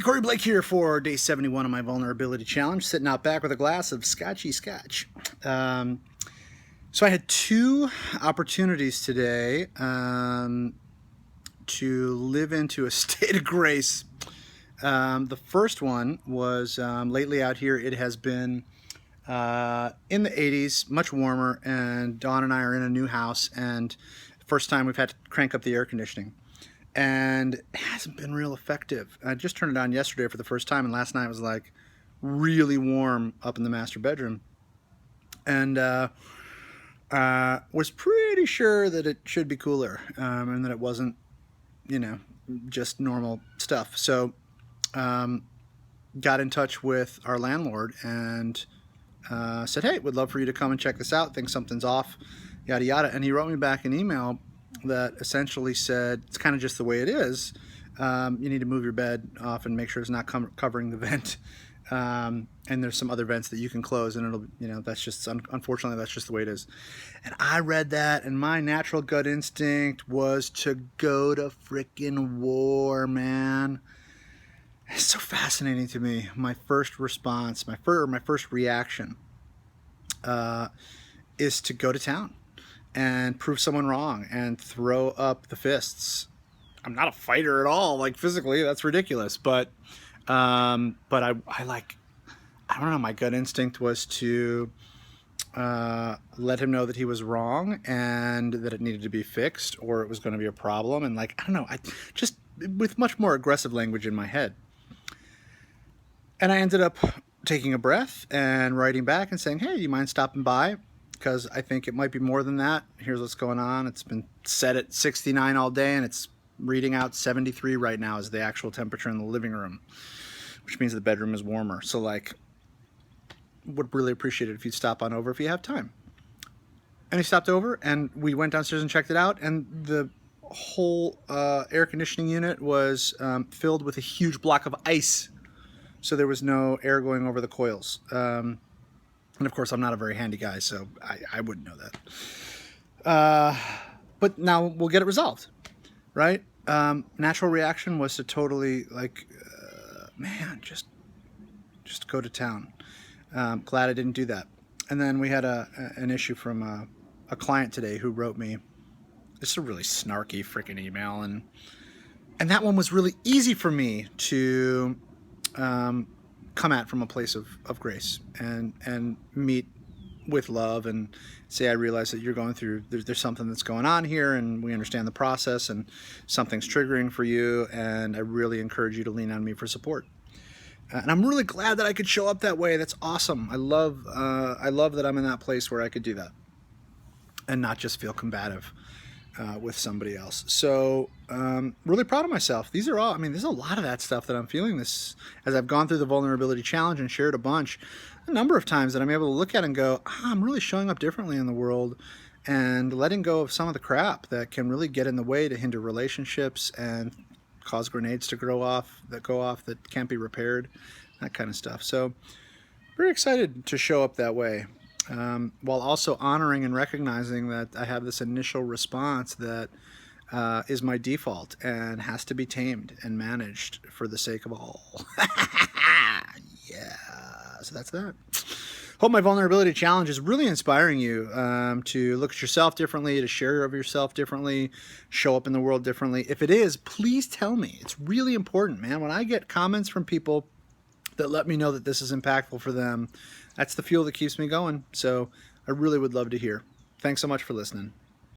Corey Blake here for day 71 of my vulnerability challenge, sitting out back with a glass of scotchy scotch. So I had two opportunities today to live into a state of grace. The first one was lately out here it has been in the 80s, much warmer, and Dawn and I are in a new house, and first time we've had to crank up the air conditioning. And it hasn't been real effective. I just turned it on yesterday for the first time, and last night was like really warm up in the master bedroom. And was pretty sure that it should be cooler, and that it wasn't, you know, just normal stuff. So got in touch with our landlord and said, hey, would love for you to come and check this out. Think something's off, yada yada. And he wrote me back an email that essentially said it's kind of just the way it is. You need to move your bed off and make sure it's not covering the vent. And there's some other vents that you can close, and it'll, you know, that's just, unfortunately, that's just the way it is. And I read that, and my natural gut instinct was to go to frickin' war, man. It's so fascinating to me. My first response, my first reaction is to go to town and prove someone wrong and throw up the fists. I'm not a fighter at all, like physically, that's ridiculous. But I don't know, my gut instinct was to let him know that he was wrong and that it needed to be fixed, or it was going to be a problem. And like, I don't know, I just, with much more aggressive language in my head. And I ended up taking a breath and writing back and saying, hey, do you mind stopping by? Because I think it might be more than that. Here's what's going on. It's been set at 69 all day, and it's reading out 73 right now is the actual temperature in the living room, which means the bedroom is warmer. So like, would really appreciate it if you'd stop on over if you have time. And he stopped over, and we went downstairs and checked it out, and the whole air conditioning unit was filled with a huge block of ice. So there was no air going over the coils. And of course, I'm not a very handy guy, so I wouldn't know that. But now we'll get it resolved, right? Natural reaction was to totally like, man, just go to town. Glad I didn't do that. And then we had an issue from a client today who wrote me. This is a really snarky freaking email, and that one was really easy for me to come at from a place of grace and meet with love and say, I realize that you're going through, there's something that's going on here, and we understand the process, and something's triggering for you, and I really encourage you to lean on me for support. And I'm really glad that I could show up that way. That's awesome. I love that I'm in that place where I could do that and not just feel combative with somebody else. So really proud of myself. These are all, I mean, there's a lot of that stuff that I'm feeling this as I've gone through the vulnerability challenge and shared a bunch, a number of times that I'm able to look at and go, I'm really showing up differently in the world and letting go of some of the crap that can really get in the way to hinder relationships and cause grenades to go off that can't be repaired, that kind of stuff. So very excited to show up that way. While also honoring and recognizing that I have this initial response that is my default and has to be tamed and managed for the sake of all. Yeah, so that's that. Hope my vulnerability challenge is really inspiring you to look at yourself differently, to share of yourself differently, show up in the world differently. If it is, please tell me. It's really important, man. When I get comments from people that let me know that this is impactful for them, that's the fuel that keeps me going. So I really would love to hear. Thanks so much for listening.